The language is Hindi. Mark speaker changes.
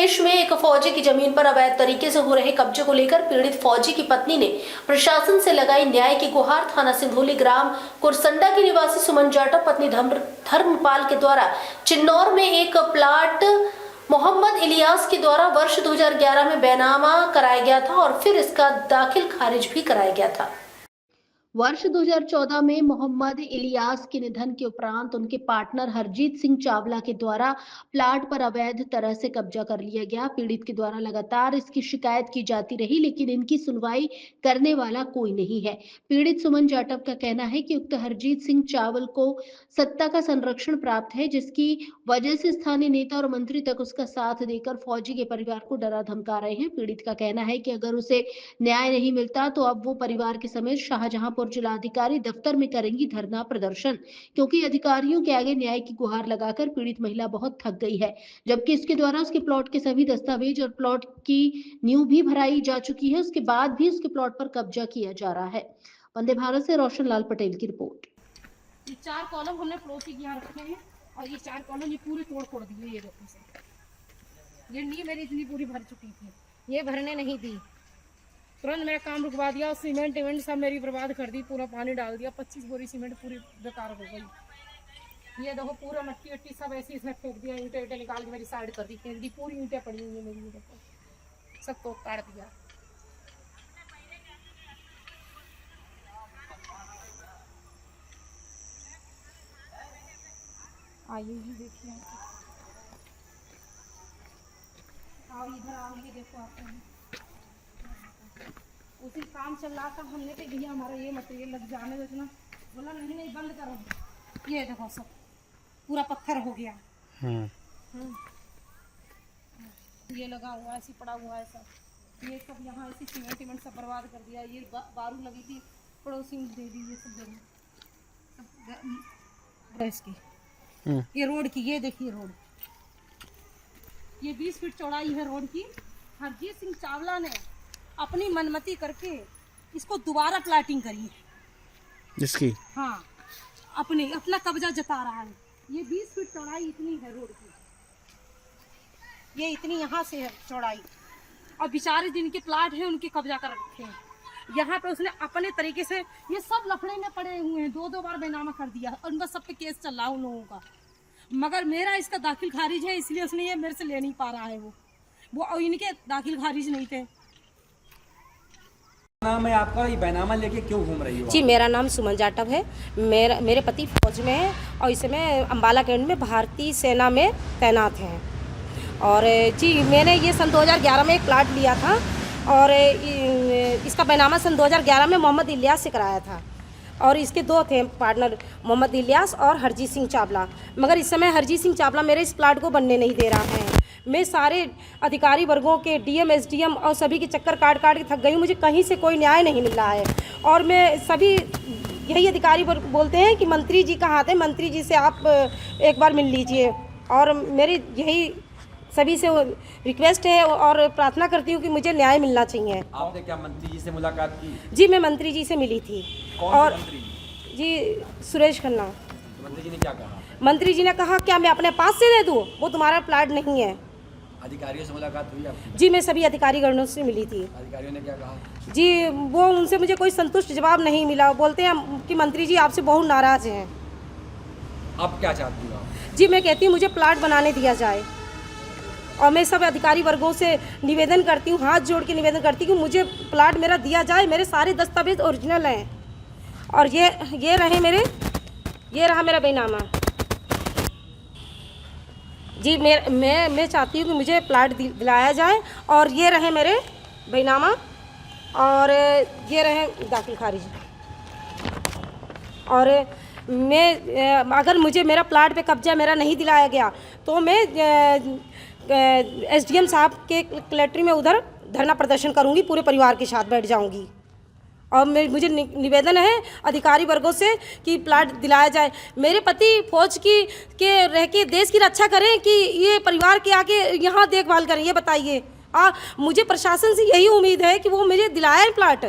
Speaker 1: प्रदेश में एक फौजी की जमीन पर अवैध तरीके से हो रहे कब्जे को लेकर पीड़ित फौजी की पत्नी ने प्रशासन से लगाई न्याय की गुहार। थाना सिंधोली ग्राम कुरसंडा की निवासी सुमन जाटव पत्नी धर्मपाल के द्वारा चिन्नौर में एक प्लाट मोहम्मद इलियास के द्वारा वर्ष 2011 में बेनामा कराया गया था और फिर इसका दाखिल खारिज भी कराया गया था। वर्ष 2014 में मोहम्मद इलियास के निधन के उपरांत उनके पार्टनर हरजीत सिंह चावला के द्वारा प्लाट पर अवैध तरह से कब्जा कर लिया गया। पीड़ित के द्वारा लगातार इसकी शिकायत की जाती रही, लेकिन इनकी सुनवाई करने वाला कोई नहीं है। पीड़ित सुमन जाटव का कहना है कि उक्त हरजीत सिंह चावल को सत्ता का संरक्षण प्राप्त है, जिसकी वजह से स्थानीय नेता और मंत्री तक उसका साथ देकर फौजी के परिवार को डरा धमका रहे हैं। पीड़ित का कहना है कि अगर उसे न्याय नहीं मिलता तो अब वो परिवार के समेत शाहजहांपुर जिलाधिकारी दफ्तर में करेंगी धरना प्रदर्शन, क्योंकि अधिकारियों के आगे न्याय की गुहार लगाकर पीड़ित महिला बहुत थक गई है। जबकि इसके द्वारा उसके प्लॉट के सभी दस्तावेज और प्लॉट की नींव भी भराई जा चुकी है, उसके बाद भी उसके प्लॉट पर कब्जा किया जा रहा है। वंदे भारत से रोशन लाल पटेल की रिपोर्ट।
Speaker 2: ये 4 कॉलम हमने पड़ोसी के यहाँ रखे हैं और ये 4 कॉलम ये पूरे तोड़ दिए। ये देखो सर, ये नींव मेरी इतनी पूरी भर चुकी थी, ये भरने नहीं दी। तुरंत मेरा काम रुकवा दिया और सीमेंट इवेंट सब मेरी बर्बाद कर दी, पूरा पानी डाल दिया। 25 बोरी सीमेंट पूरी बेकार हो गई। ये देखो पूरा मट्टी वट्टी सब ऐसी इसने फेंक दिया, ईंटें ईंटें निकाल के मेरी साइड कर दी, फेंक दी। पूरी ईंटें पड़ी हुई है मेरी, देखो सब तो काट दिया। आइए ही देखिए, आओ इधर आओ, ये देखो आप। उसी काम चल रहा था, हमने तो भैया हमारा ये मटेरियल लग जाने देना, बोला नहीं नहीं बंद करो। ये देखो सब पूरा पत्थर हो गया। ये लगा हुआ है, ऐसी पड़ा हुआ है सब। ये सब यहाँ ऐसी सीमेंट सीमेंट सब बर्बाद कर दिया। ये बारू लगी थी, पड़ोसी में दे दी। ये सब जगह इसकी ये रोड की, ये देखिए रोड, ये 20 फीट चौड़ाई है रोड की। हरजीत सिंह चावला ने अपनी मनमति करके इसको दोबारा प्लाटिंग करी है,
Speaker 3: जिसकी
Speaker 2: हाँ अपना कब्जा जता रहा है। ये 20 फीट चौड़ाई इतनी है रोड की, ये इतनी यहाँ से है चौड़ाई, और बेचारे जिनके प्लाट है उनके कब्जा कर रखे हैं। यहाँ पे उसने अपने तरीके से, ये सब लफड़े में पड़े हुए हैं, 2-2 बार बेनामा कर दिया और उन पर सब पे केस चल रहा है उन लोगों का। मगर मेरा इसका दाखिल खारिज है, इसलिए उसने ये मेरे से ले नहीं पा रहा है। वो और इनके दाखिल खारिज नहीं थे।
Speaker 4: नाम है आपका, ये बैनामा लेके क्यों घूम रही हो?
Speaker 5: जी, मेरा नाम सुमन जाटव है। मेरे पति फौज में है और इस समय अम्बाला कैंट में भारतीय सेना में तैनात हैं। और जी मैंने ये सन 2011 में एक प्लाट लिया था और इसका बैनामा सन 2011 में मोहम्मद इलियास से कराया था। और इसके 2 थे पार्टनर, मोहम्मद इलियास और हरजीत सिंह चावला। मगर इस समय हरजीत सिंह चावला मेरे इस प्लाट को बनने नहीं दे रहा है। मैं सारे अधिकारी वर्गों के डीएम एसडीएम और सभी के चक्कर काट के थक गई हूँ। मुझे कहीं से कोई न्याय नहीं मिल रहा है और मैं सभी यही अधिकारी वर्ग बोलते हैं कि मंत्री जी कहाँ थे, मंत्री जी से आप एक बार मिल लीजिए। और मेरी यही सभी से रिक्वेस्ट है और प्रार्थना करती हूँ कि मुझे न्याय मिलना चाहिए।
Speaker 4: आपने क्या मंत्री जी से मुलाकात की?
Speaker 5: जी, मैं मंत्री जी से मिली थी।
Speaker 4: कौन
Speaker 5: और
Speaker 4: मंत्री?
Speaker 5: जी सुरेश खन्ना।
Speaker 4: मंत्री जी ने क्या कहा?
Speaker 5: मंत्री जी ने कहा क्या मैं अपने पास से दे दूँ, वो तुम्हारा प्लाट नहीं है।
Speaker 4: अधिकारियों से मुलाकात हुई आपकी?
Speaker 5: जी, मैं सभी अधिकारीगणों से मिली थी।
Speaker 4: अधिकारियों ने क्या कहा?
Speaker 5: जी, वो उनसे मुझे कोई संतुष्ट जवाब नहीं मिला। बोलते हैं कि मंत्री जी आपसे बहुत नाराज़ हैं।
Speaker 4: आप क्या चाहती हो?
Speaker 5: जी, मैं कहती हूँ मुझे प्लाट बनाने दिया जाए और मैं सब अधिकारी वर्गों से निवेदन करती हूँ, हाथ जोड़ के निवेदन करती हूँ कि मुझे प्लाट मेरा दिया जाए। मेरे सारे दस्तावेज ओरिजिनल हैं और ये रहा मेरा बैनामा। जी, मैं चाहती हूँ कि मुझे प्लाट दिलाया जाए और ये रहे मेरे बैनामा और ये रहे दाखिल खारिज। और मैं अगर मुझे मेरा प्लाट पे कब्जा मेरा नहीं दिलाया गया तो मैं एसडीएम साहब के कलेक्ट्री में उधर धरना प्रदर्शन करूंगी, पूरे परिवार के साथ बैठ जाऊंगी। और मुझे निवेदन है अधिकारी वर्गों से कि प्लाट दिलाया जाए। मेरे पति फौज के रह के देश की रक्षा करें कि ये परिवार के आके यहाँ देखभाल करें, ये बताइए। मुझे प्रशासन से यही उम्मीद है कि वो मुझे दिलाए प्लाट।